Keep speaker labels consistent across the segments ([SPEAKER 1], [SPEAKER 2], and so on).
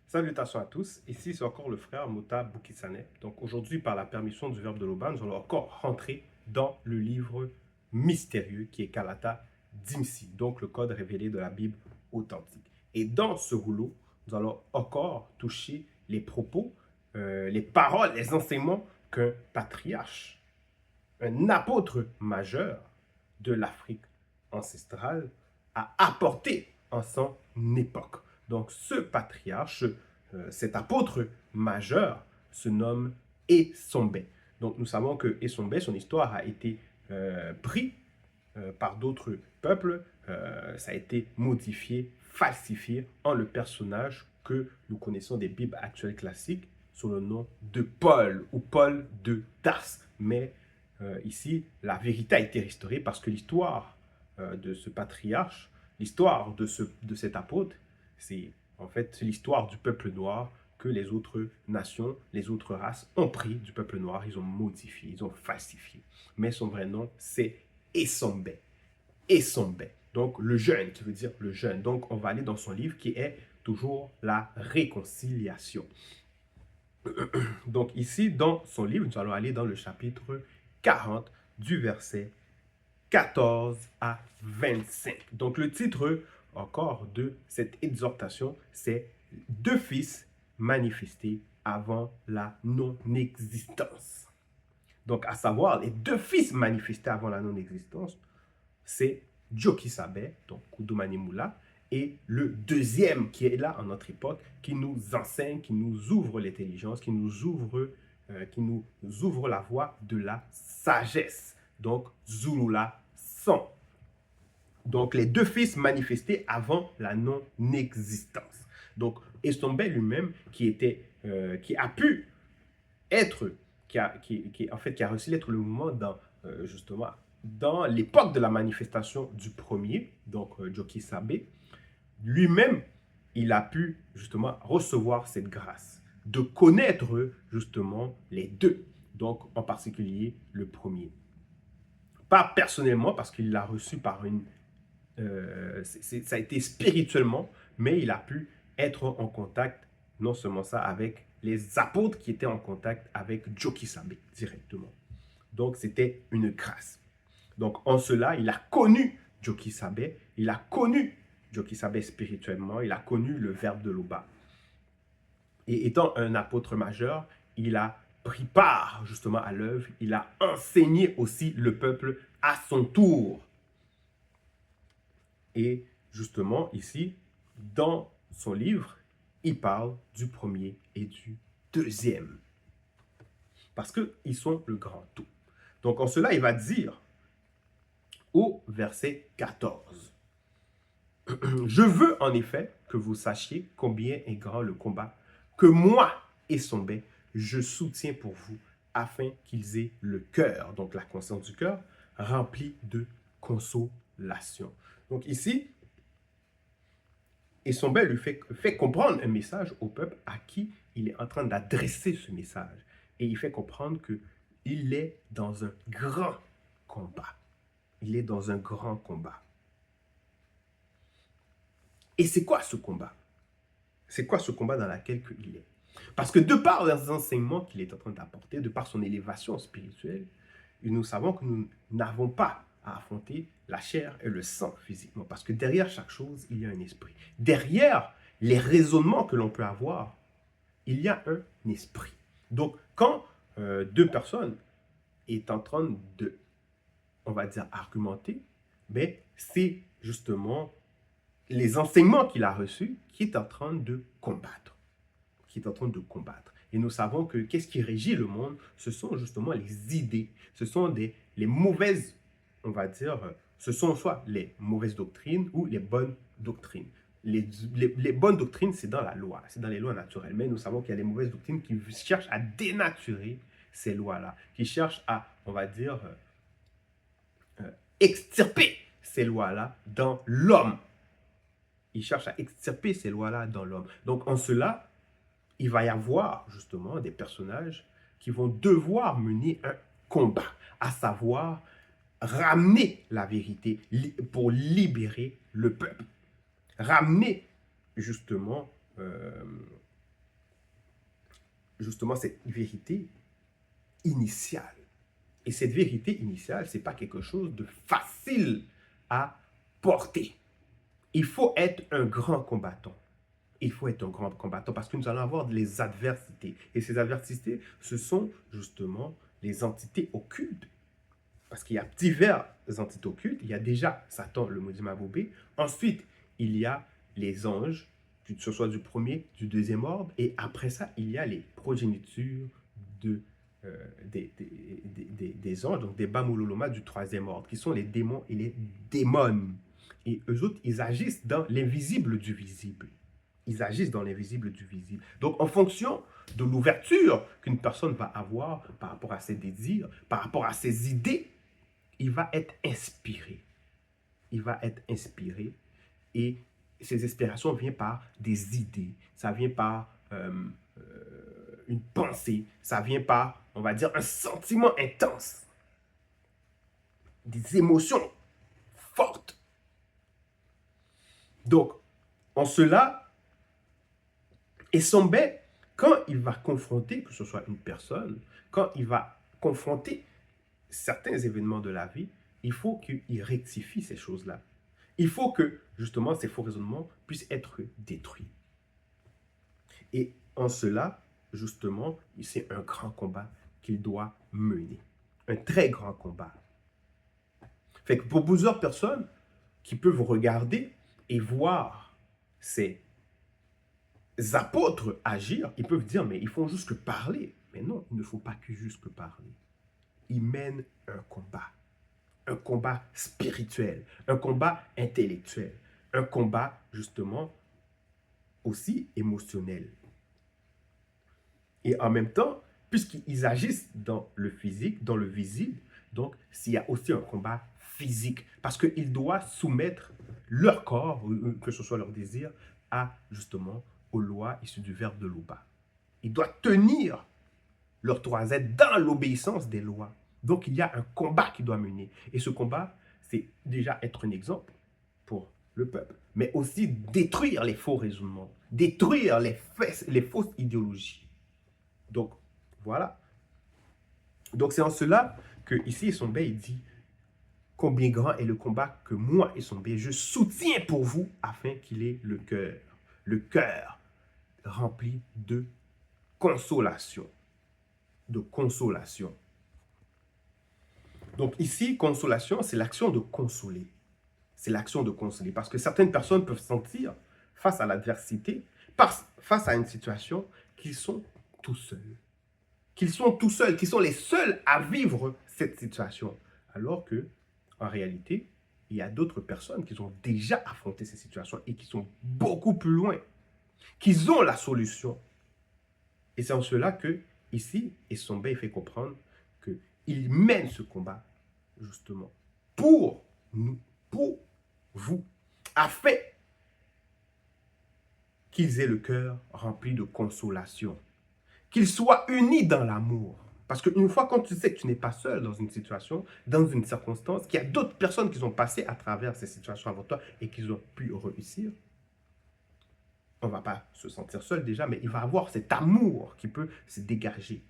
[SPEAKER 1] Salutations à tous, ici c'est encore le frère Mota Boukissane. Donc aujourd'hui, par la permission du Verbe de l'Aube, nous allons encore rentrer dans le livre mystérieux qui est Kalata Dimsi, donc le code révélé de la Bible authentique. Et dans ce rouleau, nous allons encore toucher les propos, les paroles, les enseignements qu'un patriarche, un apôtre majeur de l'Afrique ancestrale a apporté en son époque. Donc ce patriarche, cet apôtre majeur, se nomme Essombé. Donc nous savons que Essombé, son histoire a été prise par d'autres peuples, ça a été modifié, falsifié en le personnage que nous connaissons des Bibles actuelles classiques sous le nom de Paul ou Paul de Tarse. Mais ici, la vérité a été restaurée parce que l'histoire de ce patriarche, l'histoire de cet apôtre, c'est en fait l'histoire du peuple noir que les autres nations, les autres races ont pris du peuple noir, ils ont modifié, ils ont falsifié. Mais son vrai nom, c'est Essombé. Essombé. Donc le jeune, qui veut dire le jeune. Donc on va aller dans son livre qui est toujours la réconciliation. Donc ici, dans son livre, nous allons aller dans le chapitre 40 du verset 14 à 25. Donc le titre encore de cette exhortation, c'est « Deux fils manifestés avant la non-existence ». Donc à savoir, les deux fils manifestés avant la non-existence, c'est Djoki-Sabé, donc Koudoumani Moula, et le deuxième qui est là en notre époque, qui nous enseigne, qui nous ouvre l'intelligence, qui nous ouvre la voie de la sagesse. Donc, Zulula 100. Donc, les deux fils manifestés avant la non-existence. Donc, Estombe lui-même, qui a pu être, qui a reçu l'être le mouvement justement, dans l'époque de la manifestation du premier, donc Djoki Sabé, lui-même, il a pu justement recevoir cette grâce de connaître justement les deux, donc en particulier le premier. Pas personnellement parce qu'il l'a reçu par ça a été spirituellement, mais il a pu être en contact, non seulement ça, avec les apôtres qui étaient en contact avec Djoki Sabé directement. Donc c'était une grâce. Donc en cela, il a connu Djoki Sabé, il a connu Djoki Sabé spirituellement, il a connu le Verbe de l'Oba. Et étant un apôtre majeur, il a pris part justement à l'œuvre, il a enseigné aussi le peuple à son tour. Et justement ici, dans son livre, il parle du premier et du deuxième. Parce qu'ils sont le grand tout. Donc en cela, il va dire au verset 14. Je veux en effet que vous sachiez combien est grand le combat que moi et Sombé, je soutiens pour vous, afin qu'ils aient le cœur, donc la conscience du cœur, rempli de consolation. Donc ici, Essombé lui fait comprendre un message au peuple à qui il est en train d'adresser ce message. Et il fait comprendre qu'il est dans un grand combat. Il est dans un grand combat. Et c'est quoi ce combat? C'est quoi ce combat dans lequel il est? Parce que de par les enseignements qu'il est en train d'apporter, de par son élévation spirituelle, nous savons que nous n'avons pas à affronter la chair et le sang physiquement. Parce que derrière chaque chose, il y a un esprit. Derrière les raisonnements que l'on peut avoir, il y a un esprit. Donc, quand deux personnes sont en train de, on va dire, argumenter, ben, c'est justement les enseignements qu'il a reçus qui est en train de combattre. Qui est en train de combattre. Et nous savons que qu'est-ce qui régit le monde? Ce sont justement les idées. Ce sont les mauvaises, on va dire, ce sont soit les mauvaises doctrines ou les bonnes doctrines. Les bonnes doctrines, c'est dans la loi, c'est dans les lois naturelles. Mais nous savons qu'il y a les mauvaises doctrines qui cherchent à dénaturer ces lois-là, qui cherchent à, on va dire, extirper ces lois-là dans l'homme. Ils cherchent à extirper ces lois-là dans l'homme. Donc en cela, il va y avoir justement des personnages qui vont devoir mener un combat, à savoir ramener la vérité pour libérer le peuple. Ramener justement justement cette vérité initiale. Et cette vérité initiale, ce n'est pas quelque chose de facile à porter. Il faut être un grand combattant. Il faut être un grand combattant parce que nous allons avoir les adversités. Et ces adversités, ce sont justement les entités occultes. Parce qu'il y a divers entités occultes. Il y a déjà Satan, le maudit Mabobé. Ensuite, il y a les anges, que ce soit du premier, du deuxième ordre. Et après ça, il y a les progénitures de, des anges, donc des Bamuloloma du troisième ordre, qui sont les démons et les démons. Et eux autres, ils agissent dans l'invisible du visible. Ils agissent dans l'invisible du visible. Donc, en fonction de l'ouverture qu'une personne va avoir par rapport à ses désirs, par rapport à ses idées, il va être inspiré. Il va être inspiré et ces inspirations viennent par des idées, ça vient par une pensée, ça vient par, on va dire, un sentiment intense, des émotions fortes. Donc, en cela, Essombe, quand il va confronter, que ce soit une personne, quand il va confronter certains événements de la vie, il faut qu'il rectifie ces choses-là. Il faut que, justement, ces faux raisonnements puissent être détruits. Et en cela, justement, c'est un grand combat qu'il doit mener. Un très grand combat. Fait que pour plusieurs personnes qui peuvent regarder et voir ces apôtres agir, ils peuvent dire, mais ils font juste que parler. Mais non, il ne faut pas que juste que parler. Ils mènent un combat spirituel, un combat intellectuel, un combat justement aussi émotionnel. Et en même temps, puisqu'ils agissent dans le physique, dans le visible, donc s'il y a aussi un combat physique, parce qu'ils doivent soumettre leur corps, que ce soit leur désir, à justement aux lois issues du verbe de Loba. Ils doivent tenir leurs trois êtres dans l'obéissance des lois. Donc il y a un combat qui doit mener. Et ce combat, c'est déjà être un exemple pour le peuple, mais aussi détruire les faux raisonnements, détruire les fausses idéologies. Donc, voilà. Donc, c'est en cela que ici, Essombe, il dit combien grand est le combat que moi, Essombe, je soutiens pour vous afin qu'il ait le cœur rempli de consolation. De consolation. Donc, ici, consolation, c'est l'action de consoler. C'est l'action de consoler. Parce que certaines personnes peuvent sentir, face à l'adversité, face à une situation, qu'ils sont tout seuls. Qu'ils sont tout seuls, qu'ils sont les seuls à vivre cette situation. Alors que, en réalité, il y a d'autres personnes qui ont déjà affronté ces situations et qui sont beaucoup plus loin, qui ont la solution. Et c'est en cela que, ici, Essombe fait comprendre qu'il mène ce combat, justement, pour nous, pour vous, afin qu'ils aient le cœur rempli de consolation. Qu'ils soient unis dans l'amour. Parce qu'une fois, quand tu sais que tu n'es pas seul dans une situation, dans une circonstance, qu'il y a d'autres personnes qui ont passé à travers ces situations avant toi et qui ont pu réussir, on ne va pas se sentir seul déjà, mais il va avoir cet amour qui peut se dégager.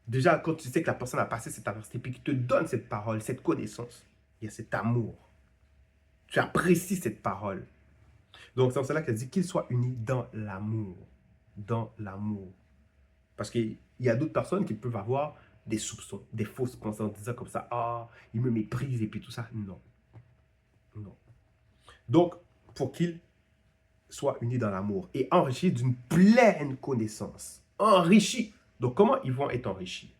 [SPEAKER 1] Déjà, quand tu sais que la personne a passé cette adversité, puis qu'il te donne cette parole, cette connaissance, il y a cet amour. Tu apprécies cette parole. Donc, c'est en cela qu'elle dit qu'ils soient unis dans l'amour. Dans l'amour. Parce qu'il y a d'autres personnes qui peuvent avoir des soupçons, des fausses pensées en disant comme ça, ah, il me méprise et puis tout ça. Non. Non. Donc, pour qu'ils soient unis dans l'amour et enrichis d'une pleine connaissance. Enrichis. Donc, comment ils vont être enrichis?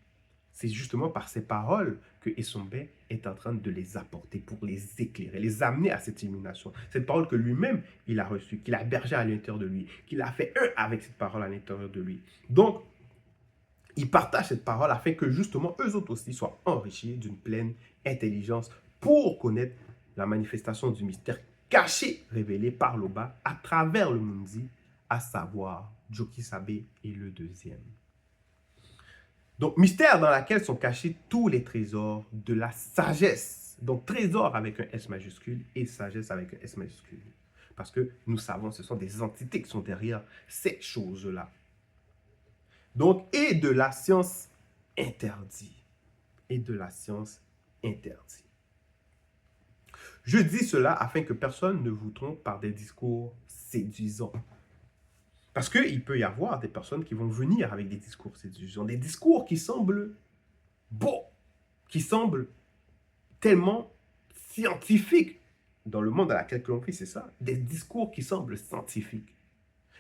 [SPEAKER 1] C'est justement par ces paroles que Essombe est en train de les apporter pour les éclairer, les amener à cette illumination. Cette parole que lui-même, il a reçue, qu'il a bergé à l'intérieur de lui, qu'il a fait un avec cette parole à l'intérieur de lui. Donc, ils partagent cette parole afin que justement eux autres aussi soient enrichis d'une pleine intelligence pour connaître la manifestation du mystère caché révélé par Loba à travers le Mundi, à savoir Djoki Sabé et le deuxième. Donc, mystère dans lequel sont cachés tous les trésors de la sagesse. Donc, trésor avec un S majuscule et sagesse avec un S majuscule. Parce que nous savons, ce sont des entités qui sont derrière ces choses-là. Donc, et de la science interdit. Et de la science interdit. Je dis cela afin que personne ne vous trompe par des discours séduisants. Parce qu'il peut y avoir des personnes qui vont venir avec des discours séduisants, des discours qui semblent beaux, qui semblent tellement scientifiques. Dans le monde dans lequel l'on vit, c'est ça, des discours qui semblent scientifiques.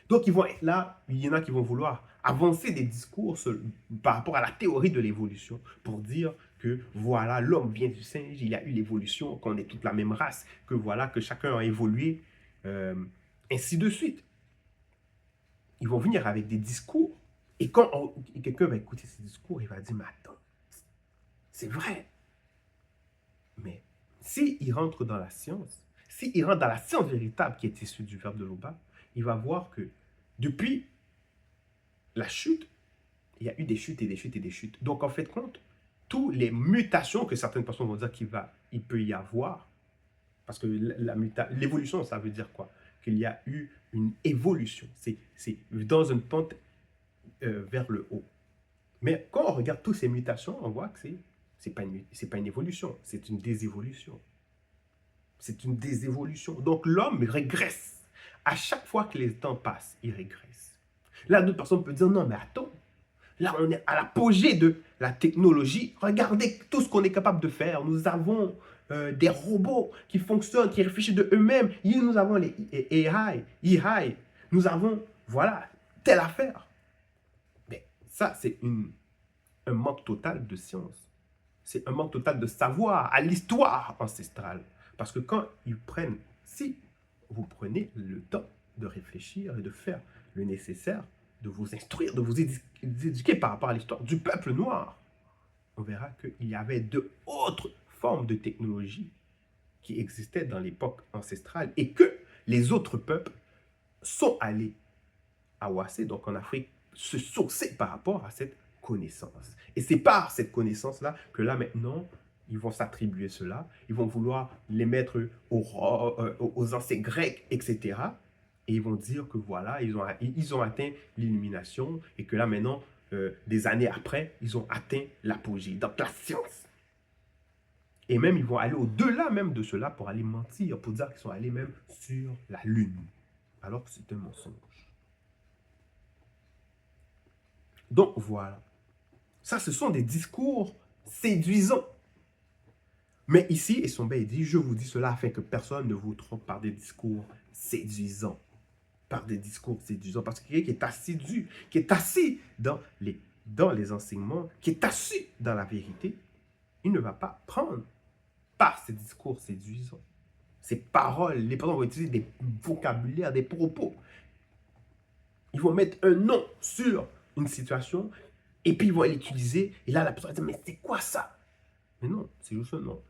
[SPEAKER 1] Donc, ils vont être là, il y en a qui vont vouloir avancer des discours par rapport à la théorie de l'évolution pour dire que voilà, l'homme vient du singe, il y a eu l'évolution, qu'on est toute la même race, que voilà, que chacun a évolué, ainsi de suite. Ils vont venir avec des discours. Et quand quelqu'un va écouter ces discours, il va dire, mais attends, c'est vrai. Mais s'il rentre dans la science, s'il rentre dans la science véritable qui est issue du verbe de Loba, il va voir que depuis la chute, il y a eu des chutes et des chutes et des chutes. Donc, en fait, compte, toutes les mutations que certaines personnes vont dire qu'il peut y avoir, parce que l'évolution, ça veut dire quoi? Qu'il y a eu une évolution. C'est dans une pente vers le haut. Mais quand on regarde toutes ces mutations, on voit que c'est pas une évolution, c'est une désévolution. C'est une désévolution. Donc l'homme régresse. À chaque fois que les temps passent, il régresse. Là, d'autres personnes peuvent dire, non, mais attends, là, on est à l'apogée de la technologie. Regardez tout ce qu'on est capable de faire. Nous avons des robots qui fonctionnent, qui réfléchissent de eux-mêmes. Nous avons les AI. Nous avons, voilà, telle affaire. Mais ça, c'est un manque total de science. C'est un manque total de savoir à l'histoire ancestrale. Parce que quand ils prennent, si vous prenez le temps de réfléchir et de faire le nécessaire, de vous instruire, de vous éduquer par rapport à l'histoire du peuple noir, on verra qu'il y avait d'autres formes de technologie qui existaient dans l'époque ancestrale et que les autres peuples sont allés à Ouassé, donc en Afrique, se sourcer par rapport à cette connaissance. Et c'est par cette connaissance-là que là maintenant, ils vont s'attribuer cela, ils vont vouloir les mettre aux anciens grecs, etc. Et ils vont dire que voilà, ils ont atteint l'illumination et que là maintenant, des années après, ils ont atteint l'apogée, donc la science. Et même, ils vont aller au-delà même de cela pour aller mentir, pour dire qu'ils sont allés même sur la Lune, alors que c'est un mensonge. Donc voilà. Ça, ce sont des discours séduisants. Mais ici, Essombe dit, je vous dis cela afin que personne ne vous trompe par des discours séduisants. Par des discours séduisants. Parce que quelqu'un qui est assidu, qui est assis dans les enseignements, qui est assis dans la vérité, il ne va pas prendre par ces discours séduisants. Ces paroles, les personnes vont utiliser des vocabulaires, des propos. Ils vont mettre un nom sur une situation et puis ils vont l'utiliser. Et là, la personne va dire, mais c'est quoi ça? Mais non, c'est juste un nom.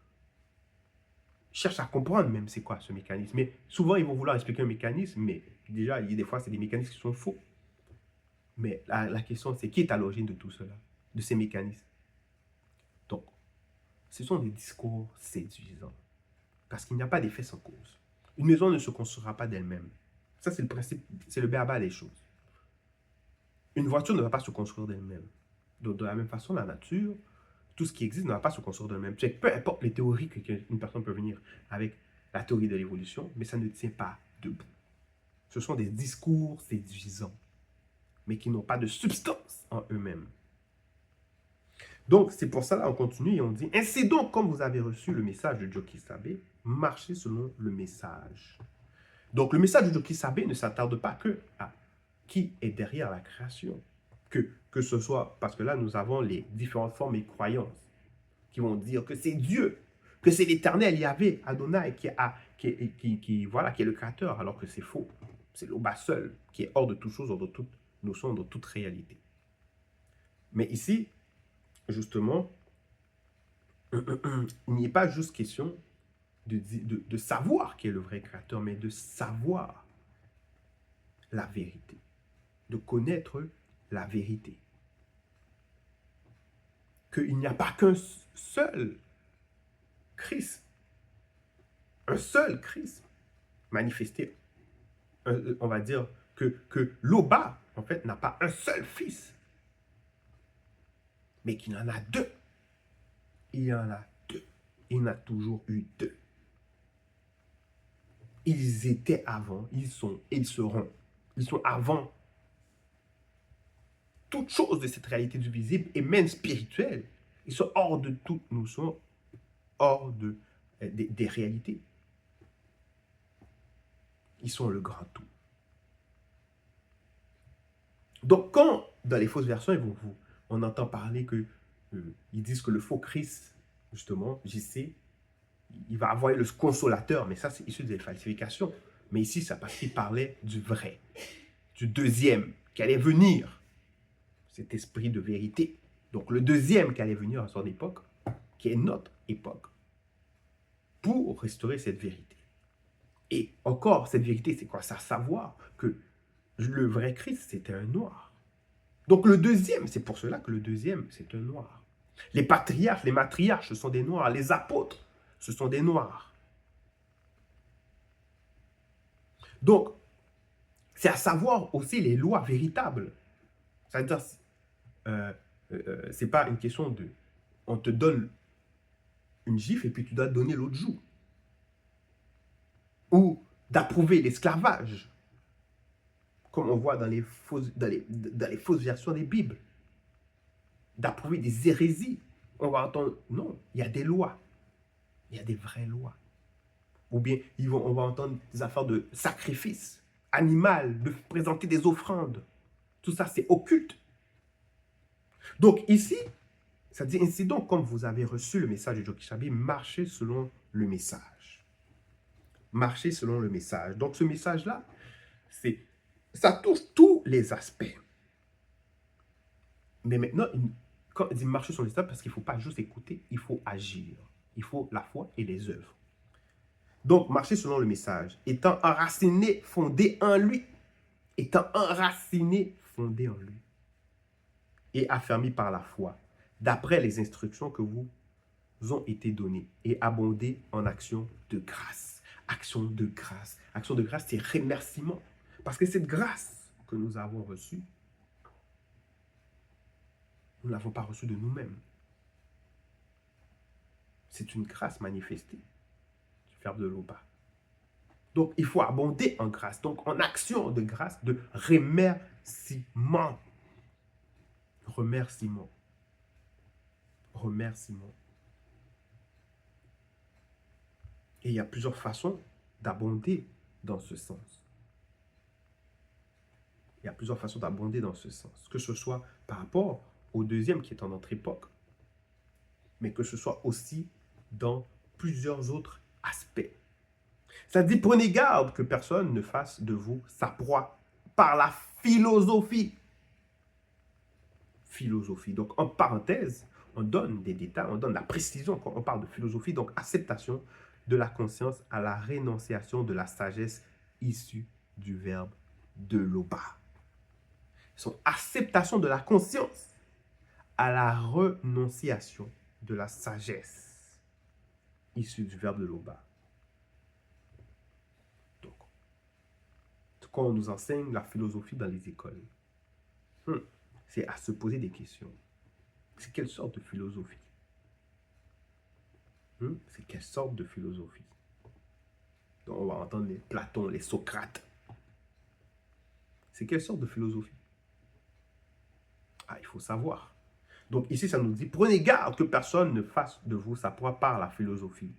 [SPEAKER 1] Cherche à comprendre même c'est quoi ce mécanisme. Mais souvent, ils vont vouloir expliquer un mécanisme, mais déjà, des fois, c'est des mécanismes qui sont faux. Mais la question, c'est qui est à l'origine de tout cela, de ces mécanismes? Donc, ce sont des discours séduisants. Parce qu'il n'y a pas d'effet sans cause. Une maison ne se construira pas d'elle-même. Ça, c'est le principe, c'est le béaba des choses. Une voiture ne va pas se construire d'elle-même. Donc, de la même façon, la nature, tout ce qui existe ne va pas se construire d'elle-même. Peu importe les théories qu'une personne peut venir avec la théorie de l'évolution, mais ça ne tient pas debout. Ce sont des discours séduisants, mais qui n'ont pas de substance en eux-mêmes. Donc, c'est pour ça, là, on continue et on dit, ainsi donc, comme vous avez reçu le message de Joki Sabe, marchez selon le message. Donc, le message de Joki Sabe ne s'attarde pas que à qui est derrière la création. Que ce soit, parce que là, nous avons les différentes formes et croyances qui vont dire que c'est Dieu, que c'est l'Éternel, Yahvé, Adonai, qui est le créateur, alors que c'est faux. C'est l'Oba seul, qui est hors de toute chose, hors de toute notion, de toute réalité. Mais ici, justement, il n'y a pas juste question de savoir qui est le vrai créateur, mais de savoir la vérité, de connaître la vérité. Qu'il n'y a pas qu'un seul Christ, un seul Christ manifesté. On va dire que l'Oba, en fait, n'a pas un seul fils. mais qu'il y en a deux. Il y en a deux. Il y en a toujours eu deux. Ils étaient avant, ils sont et ils seront. Ils sont avant toute chose de cette réalité du visible et même spirituelle. Ils sont hors de toute notion, hors des réalités. Ils sont le grand tout. Donc, quand dans les fausses versions, on entend parler ils disent que le faux Christ, justement, JC, il va avoir le consolateur, mais ça, c'est issu des falsifications. Mais ici, c'est parce qu'il parlait du vrai, du deuxième qui allait venir, cet esprit de vérité. Donc, le deuxième qui allait venir à son époque, qui est notre époque, pour restaurer cette vérité. Et encore, cette vérité, c'est quoi? C'est à savoir que le vrai Christ, c'était un noir. Donc, le deuxième, c'est pour cela que le deuxième, c'est un noir. Les patriarches, les matriarches, ce sont des noirs. Les apôtres, ce sont des noirs. Donc, c'est à savoir aussi les lois véritables. C'est-à-dire, c'est pas une question de... On te donne une gifle et puis tu dois donner l'autre joue. Ou d'approuver l'esclavage, comme on voit dans les fausses versions des Bibles. D'approuver des hérésies. On va entendre... Non, il y a des lois. Il y a des vraies lois. Ou bien on va entendre des affaires de sacrifice animal, de présenter des offrandes. Tout ça, c'est occulte. Donc ici, ça dit ainsi donc, comme vous avez reçu le message de Jokishabi, marchez selon le message. Marchez selon le message. Donc ce message-là, ça touche tous les aspects. Mais maintenant, quand il dit marcher selon le message, parce qu'il ne faut pas juste écouter, il faut agir. Il faut la foi et les œuvres. Donc, marcher selon le message, étant enraciné, fondé en lui. Étant enraciné, fondé en lui. Et affermi par la foi, d'après les instructions que vous ont été données, et abondé en action de grâce. Action de grâce. Action de grâce, c'est remerciement. Parce que cette grâce que nous avons reçue, nous ne l'avons pas reçue de nous-mêmes. C'est une grâce manifestée. De l'Oba. Donc, il faut abonder en grâce. Donc, en action de grâce, de remerciement. Remerciement. Remerciement. Et il y a plusieurs façons d'abonder dans ce sens. Il y a plusieurs façons d'abonder dans ce sens. Que ce soit par rapport au deuxième qui est en notre époque, mais que ce soit aussi dans plusieurs autres aspects. Ça dit, prenez garde que personne ne fasse de vous sa proie par la philosophie. Philosophie. Donc, en parenthèse, on donne des détails, on donne la précision quand on parle de philosophie. Donc, acceptation de la conscience à la rénonciation de la sagesse issue du verbe de l'Oba. Son acceptation de la conscience à la renonciation de la sagesse issue du verbe de l'Oba. Donc, quand on nous enseigne la philosophie dans les écoles, c'est à se poser des questions. C'est quelle sorte de philosophie? C'est quelle sorte de philosophie? Donc, on va entendre les Platon, les Socrates. C'est quelle sorte de philosophie? Ah, il faut savoir. Donc ici, ça nous dit, prenez garde que personne ne fasse de vous sa proie par la philosophie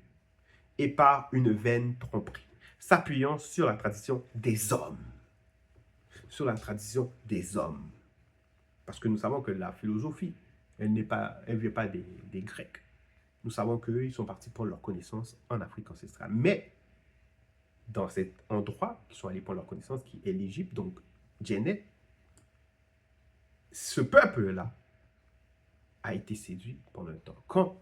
[SPEAKER 1] et par une vaine tromperie, s'appuyant sur la tradition des hommes. Sur la tradition des hommes. Parce que nous savons que la philosophie, elle ne vient pas des Grecs. Nous savons qu'eux, ils sont partis prendre leur connaissance en Afrique ancestrale. Mais, dans cet endroit, ils sont allés prendre leur connaissance, qui est l'Égypte, donc Djenné, ce peuple-là a été séduit pendant un temps. Quand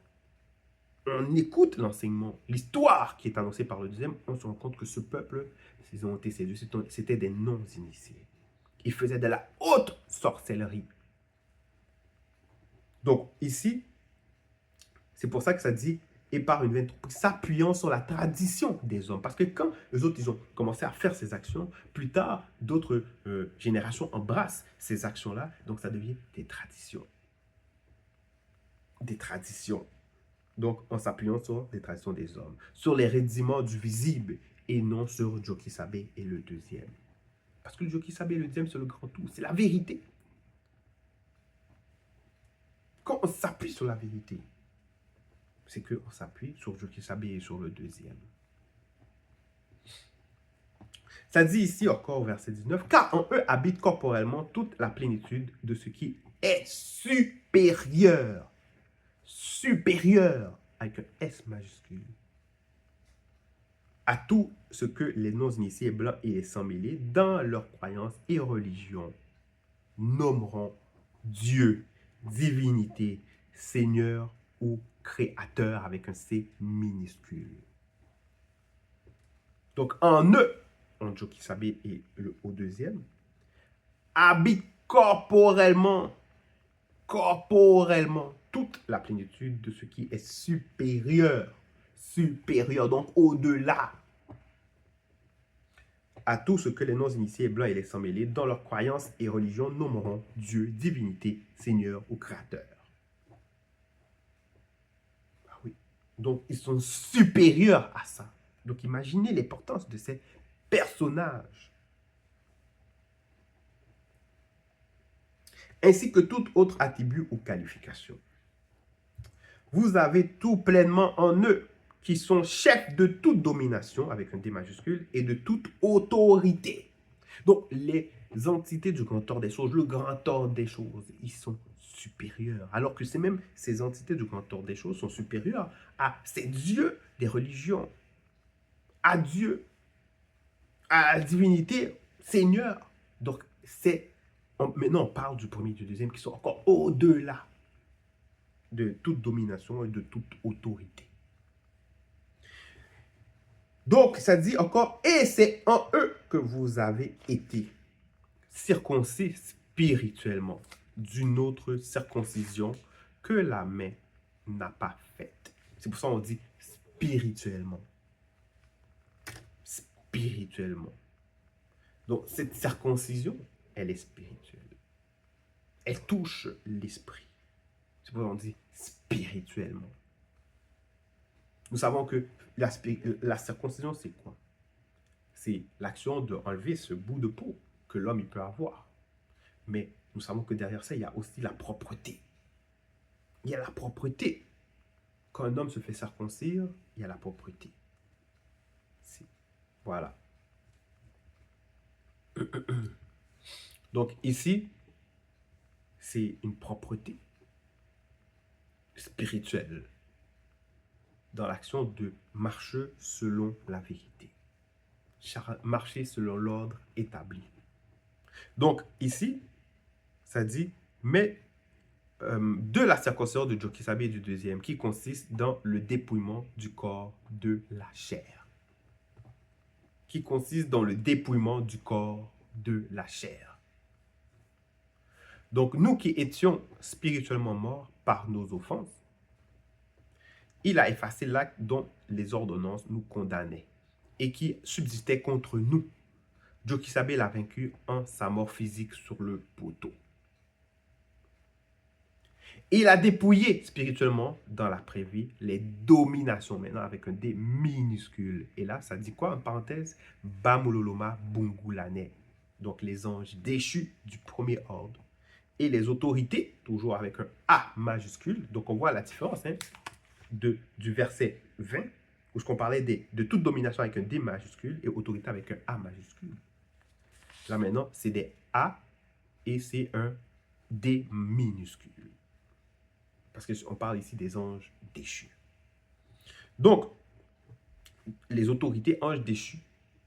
[SPEAKER 1] on écoute l'enseignement, l'histoire qui est annoncée par le deuxième, on se rend compte que ce peuple, ils ont été séduits, c'était des non-initiés. Ils faisaient de la haute sorcellerie. Donc ici, c'est pour ça que ça dit, et par une vaine tromperie, s'appuyant sur la tradition des hommes. Parce que quand les autres, ils ont commencé à faire ces actions, plus tard, d'autres générations embrassent ces actions-là, donc ça devient des traditions. des traditions. Donc, en s'appuyant sur les traditions des hommes, sur les rudiments du visible et non sur Jokisabe et le deuxième. Parce que le Jokisabe et le deuxième, c'est le grand tout, c'est la vérité. Quand on s'appuie sur la vérité, c'est qu'on s'appuie sur Jokisabe et sur le deuxième. Ça dit ici encore au verset 19, car en eux habite corporellement toute la plénitude de ce qui est supérieur. Supérieur, avec un S majuscule, à tout ce que les non-initiés blancs et les sans-mêlés, dans leurs croyances et religions, nommeront Dieu, divinité, Seigneur ou Créateur avec un C minuscule. Donc en eux, en Jokisabe et le au deuxième, habite corporellement toute la plénitude de ce qui est supérieur. Supérieur, donc au-delà. À tout ce que les non-initiés blancs et les sans-mêlés, dans leurs croyances et religions, nommeront Dieu, divinité, Seigneur ou Créateur. Ah oui. Donc, ils sont supérieurs à ça. Donc, imaginez l'importance de ces personnages. Ainsi que tout autre attribut ou qualification. Vous avez tout pleinement en eux, qui sont chefs de toute domination, avec un D majuscule, et de toute autorité. Donc, les entités du grand ordre des choses, le grand ordre des choses, ils sont supérieurs. Alors que c'est même ces entités du grand ordre des choses sont supérieures à ces dieux des religions, à Dieu, à la divinité, Seigneur. Donc, maintenant on parle du premier et du deuxième qui sont encore au-delà de toute domination et de toute autorité. Donc, ça dit encore, et c'est en eux que vous avez été circoncis spirituellement d'une autre circoncision que la main n'a pas faite. C'est pour ça qu'on dit spirituellement. Spirituellement. Donc, cette circoncision, elle est spirituelle. Elle touche l'esprit. C'est pour ça qu'on dit spirituellement. Nous savons que la circoncision, c'est quoi? C'est l'action d'enlever ce bout de peau que l'homme il peut avoir. Mais nous savons que derrière ça, il y a aussi la propreté. Il y a la propreté. Quand un homme se fait circoncire, il y a la propreté. Voilà. Donc ici, c'est une propreté spirituelle dans l'action de marcher selon la vérité. Marcher selon l'ordre établi. Donc ici, ça dit, mais de la circoncision de Jokisabe et du deuxième, qui consiste dans le dépouillement du corps de la chair. Qui consiste dans le dépouillement du corps de la chair. Donc nous qui étions spirituellement morts par nos offenses, il a effacé l'acte dont les ordonnances nous condamnaient et qui subsistait contre nous. Jokisabe l'a vaincu en sa mort physique sur le poteau. Il a dépouillé spirituellement dans la prévie les dominations, maintenant avec un D minuscule. Et là, ça dit quoi en parenthèse? Bamololoma Bungulane. Donc les anges déchus du premier ordre. Et les autorités, toujours avec un A majuscule. Donc on voit la différence du verset 20, où on parlait de toute domination avec un D majuscule et autorité avec un A majuscule. Là maintenant, c'est des A et c'est un D minuscule. Parce qu'on parle ici des anges déchus. Donc, les autorités anges déchus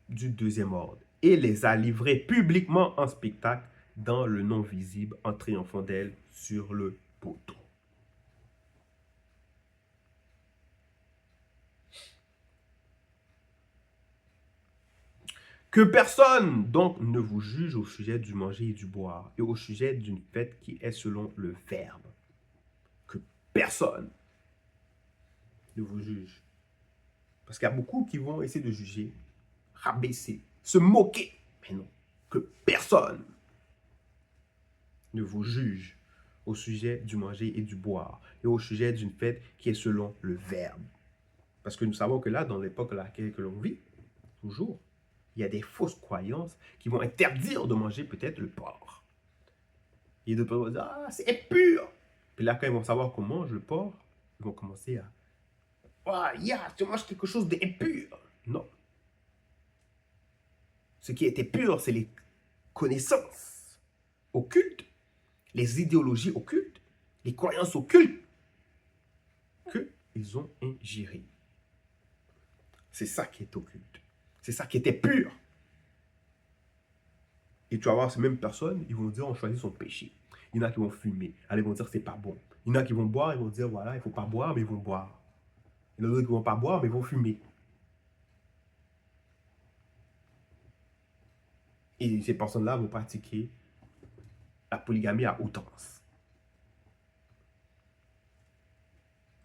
[SPEAKER 1] du deuxième ordre. Et les a livrés publiquement en spectacle dans le non visible en triomphant d'elle sur le poteau. Que personne donc ne vous juge au sujet du manger et du boire et au sujet d'une fête qui est selon le verbe. Que personne ne vous juge. Parce qu'il y a beaucoup qui vont essayer de juger, rabaisser, se moquer. Mais non, que personne ne vous juge au sujet du manger et du boire, et au sujet d'une fête qui est selon le Verbe. Parce que nous savons que là, dans l'époque à laquelle l'on vit, toujours, il y a des fausses croyances qui vont interdire de manger peut-être le porc. Et d'autres personnes vont dire, ah, c'est impur. Puis là, quand ils vont savoir qu'on mange le porc, ils vont commencer à, ah, tu manges quelque chose d'impur. Non. Ce qui était pur, c'est les connaissances occultes, les idéologies occultes, les croyances occultes qu'ils ont ingérées. C'est ça qui est occulte. C'est ça qui était pur. Et tu vas voir ces mêmes personnes, ils vont dire on choisit son péché. Il y en a qui vont fumer. Alors ils vont dire c'est pas bon. Il y en a qui vont boire, ils vont dire voilà, il ne faut pas boire, mais ils vont boire. Il y en a d'autres qui ne vont pas boire, mais ils vont fumer. Et ces personnes-là vont pratiquer la polygamie à outrance.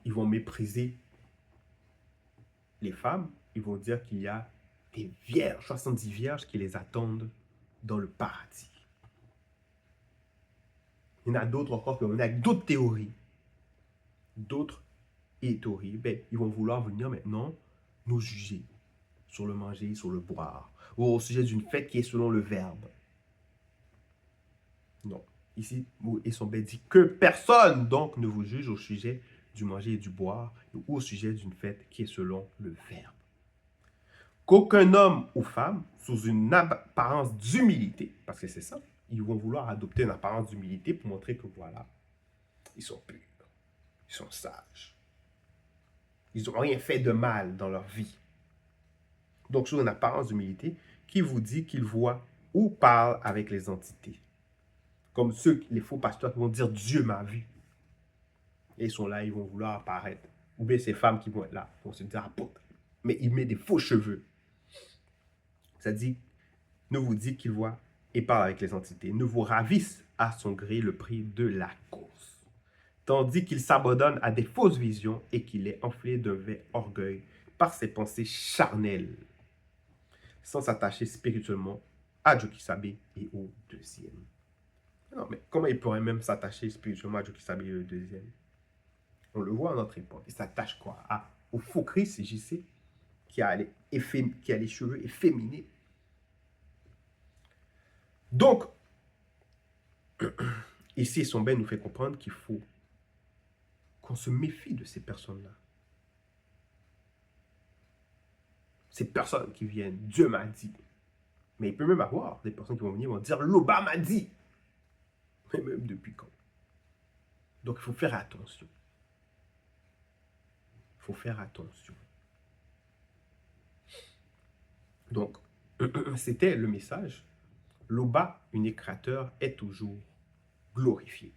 [SPEAKER 1] Ils vont mépriser les femmes. Ils vont dire qu'il y a des vierges, 70 vierges qui les attendent dans le paradis. Il y en a d'autres encore qui vont venir avec d'autres théories. D'autres théories, ben, ils vont vouloir venir maintenant nous juger sur le manger, sur le boire, ou au sujet d'une fête qui est selon le Verbe. Non. Ici, ils sont bien dit que personne donc ne vous juge au sujet du manger et du boire, ou au sujet d'une fête qui est selon le Verbe. Qu'aucun homme ou femme, sous une apparence d'humilité, parce que c'est ça, ils vont vouloir adopter une apparence d'humilité pour montrer que voilà, ils sont purs, ils sont sages. Ils n'ont rien fait de mal dans leur vie. Donc, sous une apparence d'humilité, qui vous dit qu'ils voient ou parlent avec les entités. Comme ceux, les faux pasteurs qui vont dire Dieu m'a vu. Et ils sont là, ils vont vouloir apparaître. Ou bien ces femmes qui vont être là, vont se dire apôtre. Mais ils mettent des faux cheveux. Ça dit, ne vous dit qu'ils voient et parlent avec les entités. Ne vous ravissent à son gré le prix de la cause. Tandis qu'il s'abandonne à des fausses visions et qu'il est enflé d'un vain orgueil par ses pensées charnelles, sans s'attacher spirituellement à Dieu qui s'habille et au deuxième. Non, mais comment il pourrait même s'attacher spirituellement à Dieu qui s'habille et au deuxième? On le voit à notre époque. Il s'attache quoi? Au faux Christ, JC, qui a les cheveux efféminés. Donc, ici, son ben nous fait comprendre qu'il faut qu'on se méfie de ces personnes-là. Ces personnes qui viennent, Dieu m'a dit. Mais il peut même avoir des personnes qui vont venir et vont dire, l'Oba m'a dit. Mais même depuis quand? Donc, il faut faire attention. Il faut faire attention. Donc, c'était le message. L'Oba, unique créateur, est toujours glorifié.